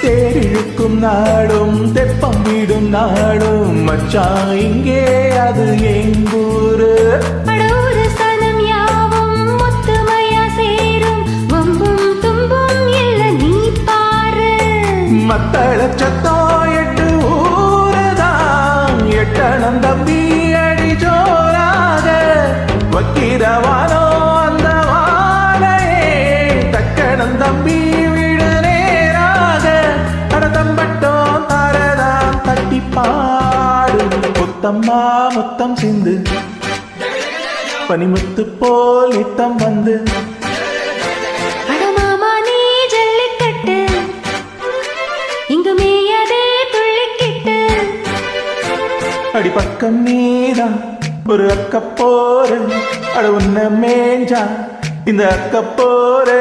தேரிழுக்கும் நாடும் தெப்பம் விடும் நாடும் மச்சான் இங்கே அது எங்கூரு அடோரு சனம் யாவும் முத்துமையா சேரும் வம்பும் தும்பும் இல்ல நீ பாரு மத்தள சத்தம் எட்டு ஊருதான் எட்டணம் தம்பி அடி ஜோராக வக்கிரவானோ அந்த வாழையே தக்கணம் தம்பி விடு நேராக அடதம்பட்டோம் தாரதான் தட்டி பாடு முத்தம்மா முத்தம் சிந்து பனிமுத்து போல் நித்தம் வந்து அடமாமா நீ ஜல்லிக்கட்டு இங்கு மேயதே துள்ளிக்கிட்டு அடி பக்கம் நீதான் ஒரு அக்கப்போரு அட உன்ன மேஞ்சா இந்த அக்கப்போரு